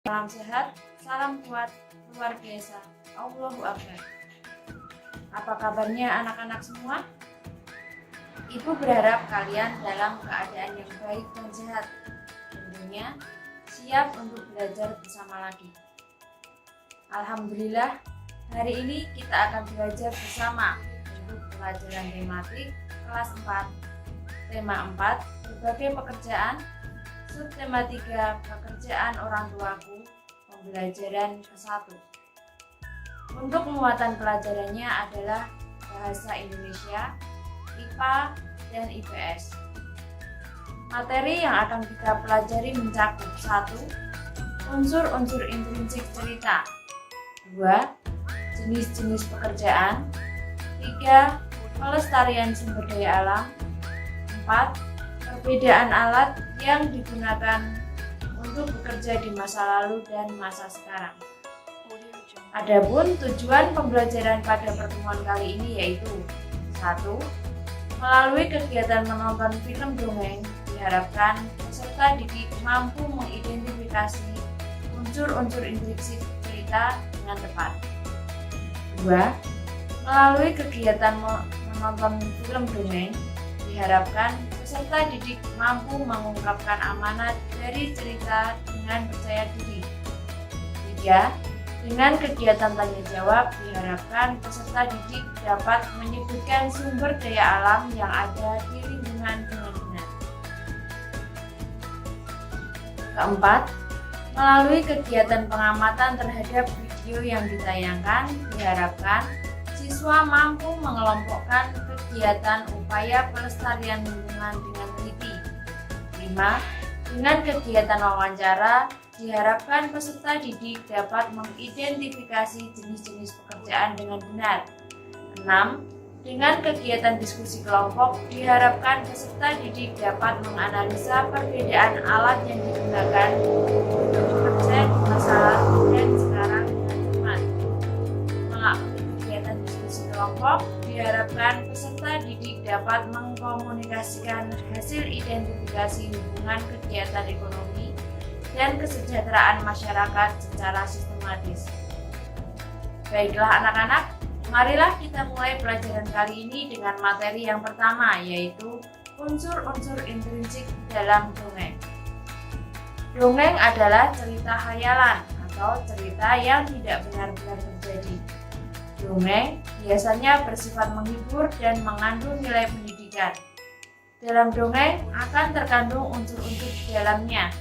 Salam sehat, salam kuat, luar biasa. Allahu Akbar. Apa kabarnya anak-anak semua? Ibu berharap kalian dalam keadaan yang baik dan sehat. Tentunya siap untuk belajar bersama lagi. Alhamdulillah, hari ini kita akan belajar bersama untuk pelajaran tematik kelas 4. Tema 4, berbagai pekerjaan. Subtema 3, pekerjaan orang tuaku. Pembelajaran ke-1. Untuk muatan pelajarannya adalah bahasa Indonesia, IPA, dan IPS. Materi yang akan kita pelajari mencakup 1. Unsur-unsur intrinsik cerita. 2. Jenis-jenis pekerjaan. 3. Pelestarian sumber daya alam. 4. Perbedaan alat yang digunakan untuk bekerja di masa lalu dan masa sekarang. Adapun tujuan pembelajaran pada pertemuan kali ini yaitu 1. Melalui kegiatan menonton film dongeng, diharapkan peserta didik mampu mengidentifikasi unsur-unsur intrinsik cerita dengan tepat. 2. Melalui kegiatan menonton film dongeng, diharapkan peserta didik mampu mengungkapkan amanat dari cerita dengan percaya diri. 3. Dengan kegiatan tanya jawab, diharapkan peserta didik dapat menyebutkan sumber daya alam yang ada di lingkungan dengan benar. Keempat, melalui kegiatan pengamatan terhadap video yang ditayangkan, diharapkan siswa mampu mengelompokkan kegiatan upaya pelestarian lingkungan dengan teliti. 5. Dengan kegiatan wawancara, diharapkan peserta didik dapat mengidentifikasi jenis-jenis pekerjaan dengan benar. 6. Dengan kegiatan diskusi kelompok, diharapkan peserta didik dapat menganalisa perbedaan alat yang digunakan untuk bekerja di masa lalu dan sekarang dengan tepat. Melalui kegiatan diskusi kelompok, diharapkan peserta didik dapat mengkomunikasikan hasil identifikasi hubungan kegiatan ekonomi dan kesejahteraan masyarakat secara sistematis. Baiklah anak-anak, marilah kita mulai pelajaran kali ini dengan materi yang pertama, yaitu unsur-unsur intrinsik dalam dongeng. Dongeng adalah cerita khayalan atau cerita yang tidak benar-benar terjadi. Dongeng biasanya bersifat menghibur dan mengandung nilai pendidikan. Dalam dongeng akan terkandung unsur-unsur di dalamnya.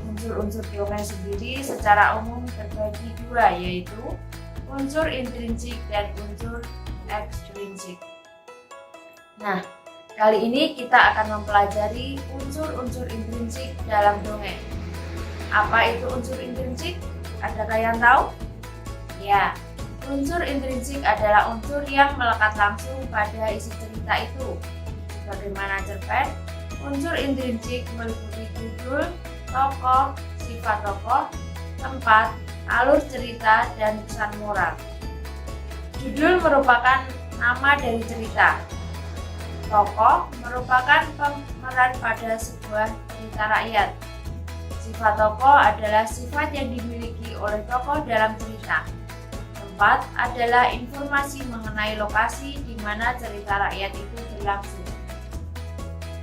Unsur-unsur dongeng sendiri secara umum terbagi dua, yaitu unsur intrinsik dan unsur ekstrinsik. Nah, kali ini kita akan mempelajari unsur-unsur intrinsik dalam dongeng. Apa itu unsur intrinsik? Adakah yang tahu? Ya, unsur intrinsik adalah unsur yang melekat langsung pada isi cerita itu. Bagaimana cerpen? Unsur intrinsik meliputi judul, tokoh, sifat tokoh, tempat, alur cerita, dan pesan moral. Judul merupakan nama dari cerita. Tokoh merupakan pemeran pada sebuah cerita rakyat. Sifat tokoh adalah sifat yang dimiliki oleh tokoh dalam cerita. Tempat adalah informasi mengenai lokasi di mana cerita rakyat itu berlangsung.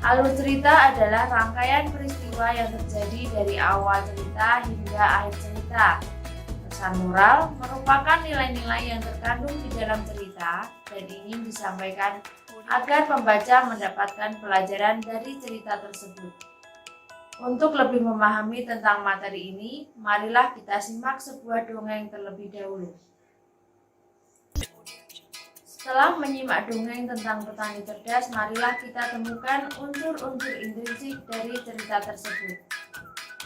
Alur cerita adalah rangkaian peristiwa yang terjadi dari awal cerita hingga akhir cerita. Pesan moral merupakan nilai-nilai yang terkandung di dalam cerita dan ingin disampaikan agar pembaca mendapatkan pelajaran dari cerita tersebut. Untuk lebih memahami tentang materi ini, marilah kita simak sebuah dongeng terlebih dahulu. Setelah menyimak dongeng tentang petani cerdas, marilah kita temukan unsur-unsur intrinsik dari cerita tersebut.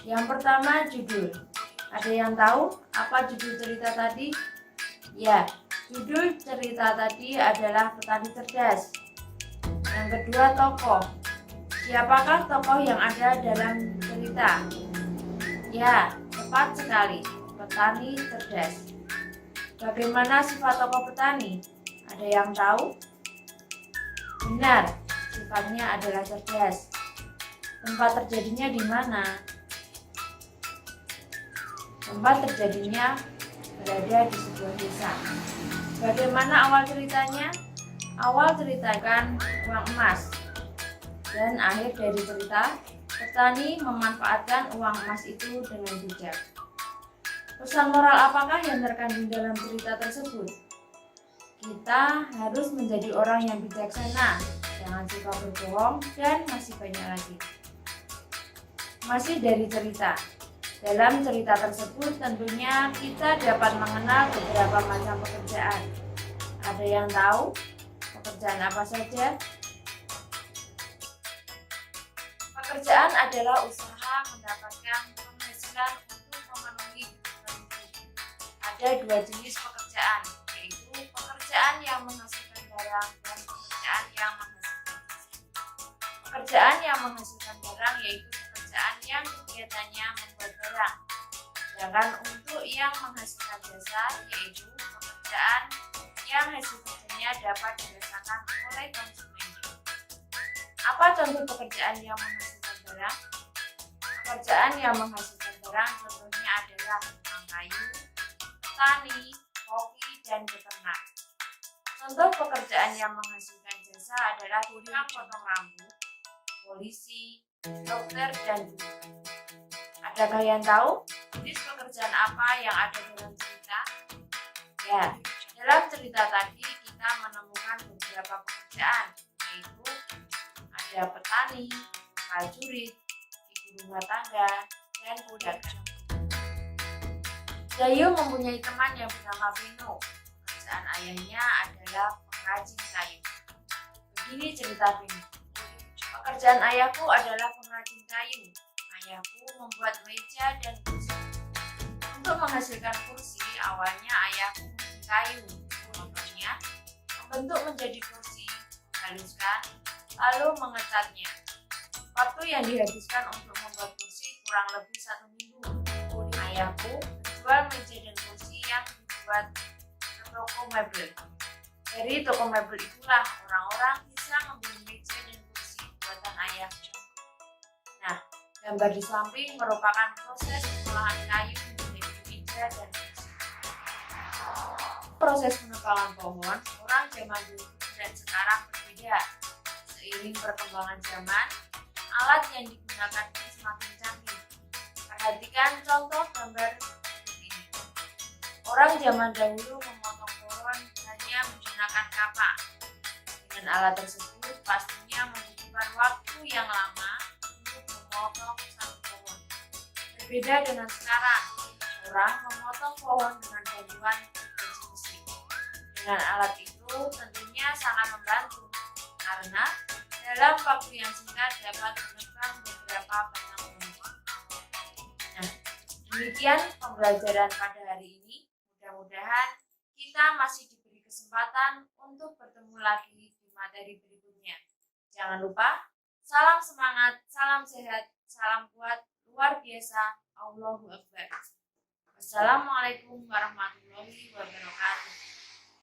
Yang pertama, judul. Ada yang tahu apa judul cerita tadi? Ya, judul cerita tadi adalah Petani Cerdas. Yang kedua, tokoh. Siapakah tokoh yang ada dalam cerita? Ya, tepat sekali, petani cerdas. Bagaimana sifat tokoh petani? Ada yang tahu? Benar, sifatnya adalah cerdas. Tempat terjadinya di mana? Tempat terjadinya berada di sebuah desa. Bagaimana awal ceritanya? Awal ceritakan uang emas. Dan akhir dari cerita, petani memanfaatkan uang emas itu dengan bijak. Pesan moral apakah yang terkandung dalam cerita tersebut? Kita harus menjadi orang yang bijaksana, jangan suka berbohong, dan masih banyak lagi. Masih dari cerita. Dalam cerita tersebut tentunya kita dapat mengenal beberapa macam pekerjaan. Ada yang tahu pekerjaan apa saja? Pekerjaan adalah usaha mendapatkan penghasilan untuk memenuhi kebutuhan hidup. Ada dua jenis pekerjaan, yaitu pekerjaan yang menghasilkan barang dan pekerjaan yang menghasilkan jasa. Pekerjaan yang menghasilkan barang yaitu pekerjaan yang kegiatannya membuat barang. Sedangkan untuk yang menghasilkan jasa yaitu pekerjaan yang hasil kerjanya dapat dirasakan oleh konsumen. Apa contoh pekerjaan yang menghasilkan barang? Pekerjaan yang menghasilkan barang contohnya adalah tukang kayu, tani, koki, dan beternak. Contoh pekerjaan yang menghasilkan jasa adalah tukang potong rambut, polisi, dokter, dan guru. Adakah yang tahu jenis pekerjaan apa yang ada dalam cerita? Ya, dalam cerita tadi kita menemukan beberapa pekerjaan, yaitu ada petani, prajurit, ibu rumah tangga, dan pedagang. Dayu mempunyai teman yang bernama Beno. Pekerjaan ayahnya adalah pengrajin kayu. Begini cerita Beno. Pekerjaan ayahku adalah pengrajin kayu. Ayahku membuat meja dan kursi. Untuk menghasilkan kursi, awalnya ayahku membeli kayu. Contohnya, membentuk menjadi kursi, menghaluskan, lalu mengecatnya. Waktu yang dihabiskan untuk membuat kursi kurang lebih 1 minggu. Ayahku menjual meja dan kursi yang dibuat ke toko mebel. Dari toko mebel itulah orang-orang bisa membeli meja dan kursi buatan ayahku. Nah, gambar di samping merupakan proses pengolahan kayu menjadi meja dan kursi. Proses penebangan pohon orang zaman dulu dan sekarang berbeda. Seiring perkembangan zaman, alat yang digunakan pun semakin canggih. Perhatikan contoh gambar berikut ini. Orang zaman dahulu memotong pohon hanya menggunakan kapak. Dengan alat tersebut pastinya membutuhkan waktu yang lama untuk memotong satu pohon. Berbeda dengan sekarang, orang memotong pohon dengan bantuan gergaji mesin. Dengan alat itu tentunya sangat membantu karena dalam waktu yang singkat dapat menebang beberapa batang pohon. Nah, demikian pembelajaran pada hari ini. Mudah-mudahan kita masih diberi kesempatan untuk bertemu lagi di materi berikutnya. Jangan lupa, salam semangat, salam sehat, salam kuat, luar biasa, Allahu Akbar. Wassalamualaikum warahmatullahi wabarakatuh.